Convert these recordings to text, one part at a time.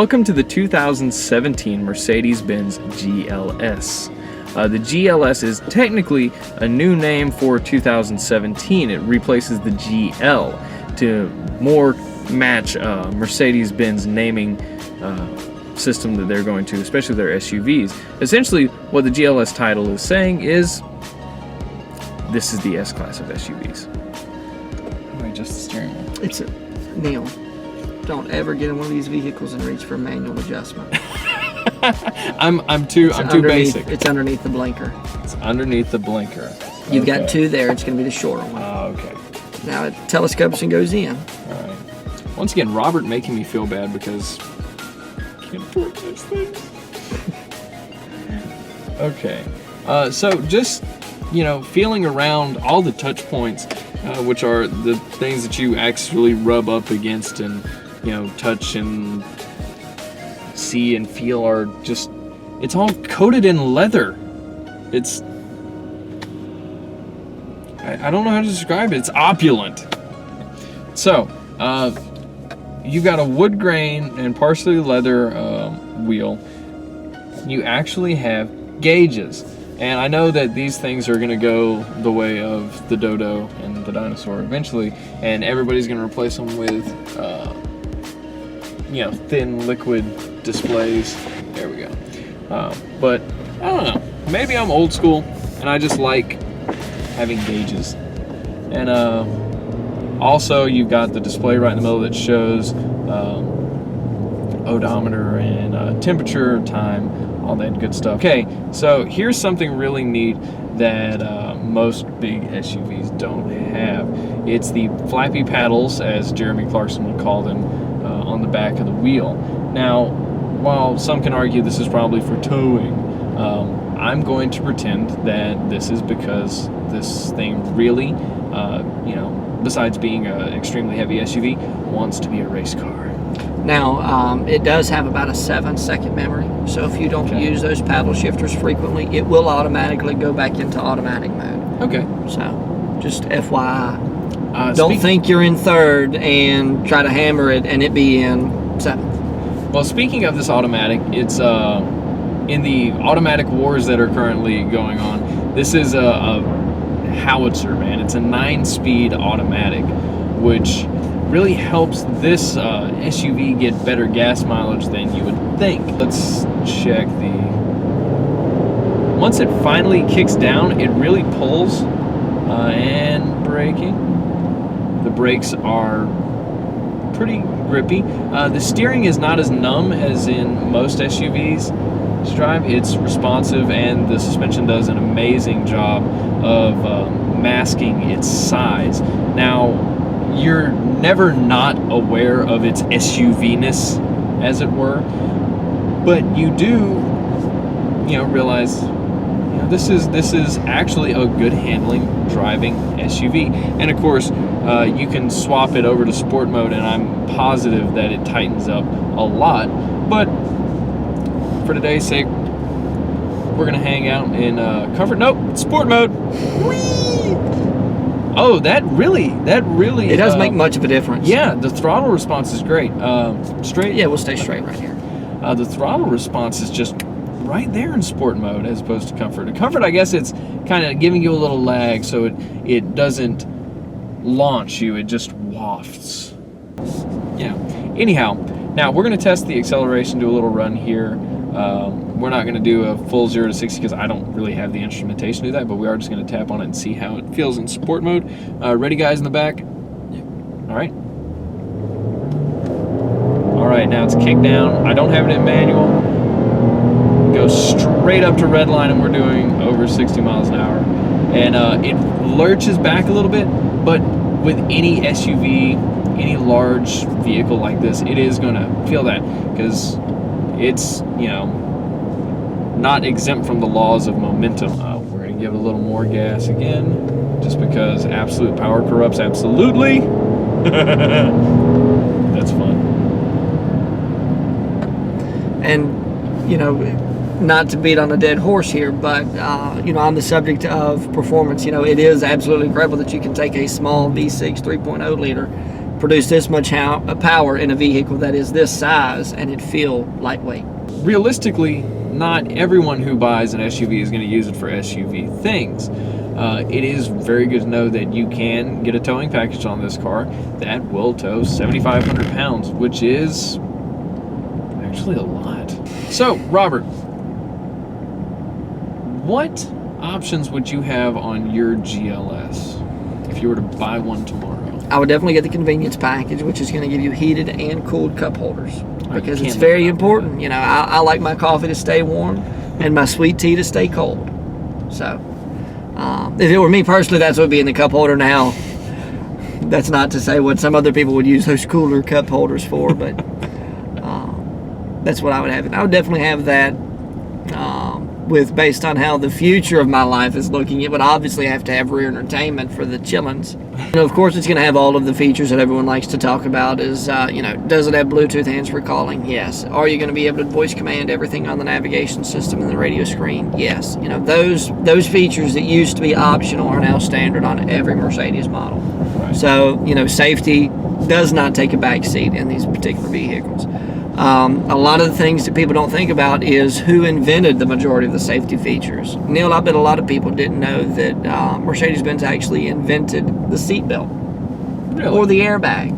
Welcome to the 2017 Mercedes-Benz GLS. The GLS is technically a new name for 2017. It replaces the GL to more match Mercedes-Benz naming system that they're going to, especially their SUVs. Essentially, what the GLS title is saying is, this is the S-Class of SUVs. Wait, just the steering wheel. It's a Neil. Don't ever get in one of these vehicles and reach for manual adjustment. I'm too basic. It's underneath the blinker. It's underneath the blinker. You've got two there. It's going to be the shorter one. Okay. Now it telescopes and goes in. All right. Once again, Robert making me feel bad because I can't afford those things. Okay. So just, feeling around all the touch points, which are the things that you actually rub up against and, touch and see and feel are just, it's all coated in leather. It's, I don't know how to describe it. It's opulent. So, you've got a wood grain and partially leather wheel. You actually have gauges. And I know that these things are going to go the way of the dodo and the dinosaur eventually, and everybody's going to replace them with, thin liquid displays. There we go. But I don't know. Maybe I'm old school, and I just like having gauges. And also, you've got the display right in the middle that shows odometer and temperature, time, all that good stuff. Okay, so here's something really neat that most big SUVs don't have. It's the Flappy Paddles, as Jeremy Clarkson would call them, on the back of the wheel. Now, while some can argue this is probably for towing, I'm going to pretend that this is because this thing really, besides being an extremely heavy SUV, wants to be a race car. Now, it does have about a 7-second memory, so if you don't use those paddle shifters frequently, it will automatically go back into automatic mode. Okay. So, just FYI. Don't think you're in third and try to hammer it and it be in 7th. Well, speaking of this automatic, it's in the automatic wars that are currently going on, this is a howitzer, man. It's a 9-speed automatic, which really helps this SUV get better gas mileage than you would think. Let's check the... Once it finally kicks down, it really pulls. And braking. The brakes are pretty grippy. The steering is not as numb as in most SUVs drive. It's responsive, and the suspension does an amazing job of masking its size. Now, you're never not aware of its SUV-ness, as it were, but you do, realize, this is actually a good handling driving SUV. And of course, you can swap it over to sport mode, and I'm positive that it tightens up a lot. But for today's sake, we're gonna hang out in comfort. Nope, sport mode. Whee! Oh, that really. It does make much of a difference. Yeah, the throttle response is great. Straight. Yeah, we'll stay straight right here. The throttle response is just right there in sport mode as opposed to comfort. In comfort, I guess it's kind of giving you a little lag, so it doesn't launch you. It just wafts. Yeah. Anyhow, now we're going to test the acceleration, do a little run here. We're not going to do a full 0 to 60 because I don't really have the instrumentation to do that, but we are just going to tap on it and see how it feels in sport mode. Ready, guys, in the back? Yeah. All right. All right, now it's kicked down. I don't have it in manual. Go straight up to red line, and we're doing over 60 miles an hour. And it lurches back a little bit, but with any SUV, any large vehicle like this, it is going to feel that because it's, not exempt from the laws of momentum. We're going to give it a little more gas again, just because absolute power corrupts absolutely. That's fun. And, not to beat on a dead horse here, but, on the subject of performance, it is absolutely incredible that you can take a small V6 3.0 liter produce this much power in a vehicle that is this size and it feel lightweight. Realistically, not everyone who buys an SUV is going to use it for SUV things. It is very good to know that you can get a towing package on this car that will tow 7,500 pounds, which is actually a lot. So, Robert, what options would you have on your GLS if you were to buy one tomorrow? I would definitely get the convenience package, which is going to give you heated and cooled cup holders, because it's very important. You know, I like my coffee to stay warm and my sweet tea to stay cold. So, if it were me personally, that's what would be in the cup holder. Now, that's not to say what some other people would use those cooler cup holders for, but that's what I would have. And I would definitely have that. Based on how the future of my life is looking, it would obviously have to have rear entertainment for the chillins. Of course, it's going to have all of the features that everyone likes to talk about. Does it have Bluetooth hands-free calling? Yes. Are you going to be able to voice command everything on the navigation system and the radio screen? Yes. Those features that used to be optional are now standard on every Mercedes model. Right. So, safety does not take a back seat in these particular vehicles. A lot of the things that people don't think about is who invented the majority of the safety features. Neil, I bet a lot of people didn't know that Mercedes-Benz actually invented the seatbelt. Really? Or the airbag.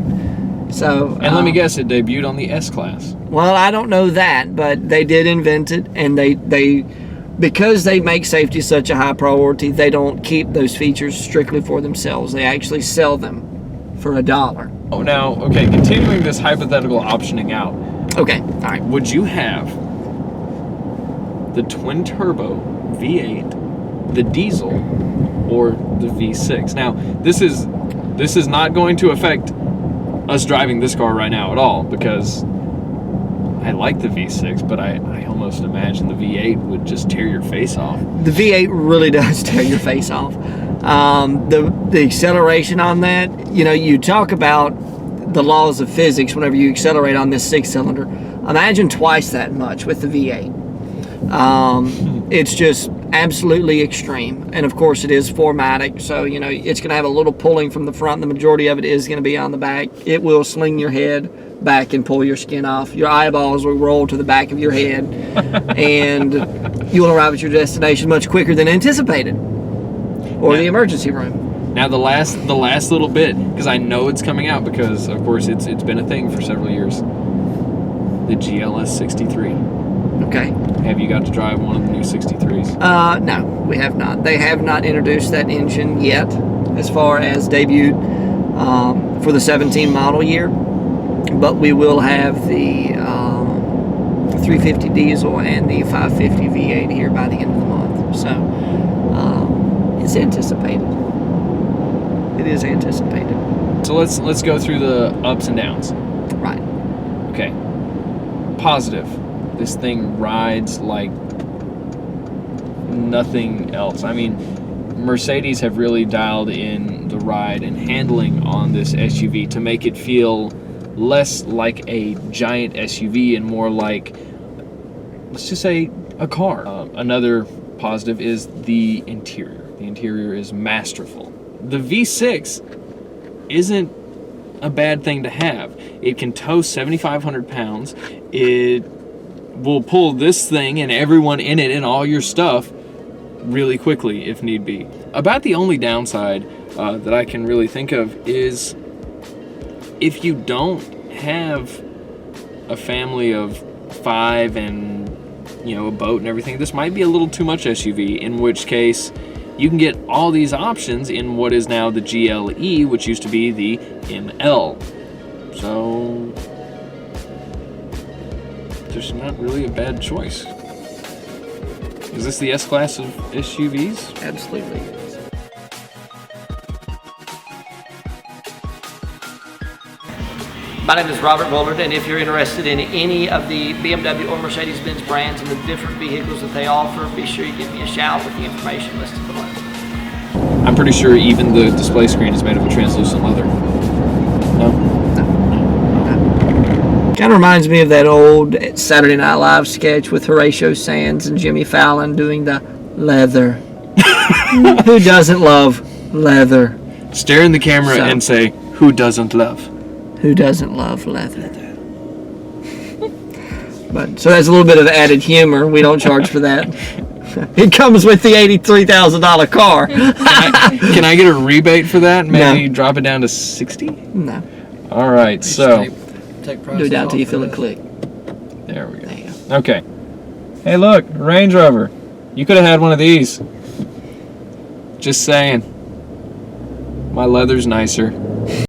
So, and let me guess, it debuted on the S-Class. Well, I don't know that, but they did invent it, and they because they make safety such a high priority, they don't keep those features strictly for themselves. They actually sell them for $1. Oh, now, okay, continuing this hypothetical optioning out. Okay, all right. Would you have the twin-turbo V8, the diesel, or the V6? Now, this is not going to affect us driving this car right now at all, because I like the V6, but I almost imagine the V8 would just tear your face off. The V8 really does tear your face off. The acceleration on that, you talk about the laws of physics whenever you accelerate on this 6-cylinder. Imagine twice that much with the V8. It's just absolutely extreme. And of course it is 4MATIC, so it's going to have a little pulling from the front. The majority of it is going to be on the back. It will sling your head back and pull your skin off. Your eyeballs will roll to the back of your head, and you will arrive at your destination much quicker than anticipated, or the emergency room. Now the last little bit, because I know it's coming out, because of course it's been a thing for several years. The GLS63. Okay. Have you got to drive one of the new 63s? No, we have not. They have not introduced that engine yet, as far as debuted for the 17 model year. But we will have the 350 diesel and the 550 V8 here by the end of the month. So it's anticipated. It is anticipated. So let's go through the ups and downs. Right. Okay. Positive. This thing rides like nothing else. I mean, Mercedes have really dialed in the ride and handling on this SUV to make it feel less like a giant SUV and more like, let's just say, a car. Another positive is the interior. The interior is masterful. The V6 isn't a bad thing to have. It can tow 7,500 pounds. It will pull this thing and everyone in it and all your stuff really quickly if need be. About the only downside that I can really think of is if you don't have a family of 5 and a boat and everything, this might be a little too much SUV, in which case you can get all these options in what is now the GLE, which used to be the ML. So there's not really a bad choice. Is this the S-Class of SUVs? Absolutely. My name is Robert Bullard, and if you're interested in any of the BMW or Mercedes-Benz brands and the different vehicles that they offer, be sure you give me a shout with the information listed below. I'm pretty sure even the display screen is made of a translucent leather. No? Kind of reminds me of that old Saturday Night Live sketch with Horatio Sands and Jimmy Fallon doing the leather. Who doesn't love leather? Stare in the camera and say, who doesn't love Who doesn't love leather? But so that's a little bit of added humor. We don't charge for that. It comes with the $83,000 car. Can I get a rebate for that? Maybe drop it down to 60? No. All right, so Take Do it down till you feel it click. there we go. There you go. Okay. Hey, look, Range Rover. You could have had one of these. Just saying. My leather's nicer.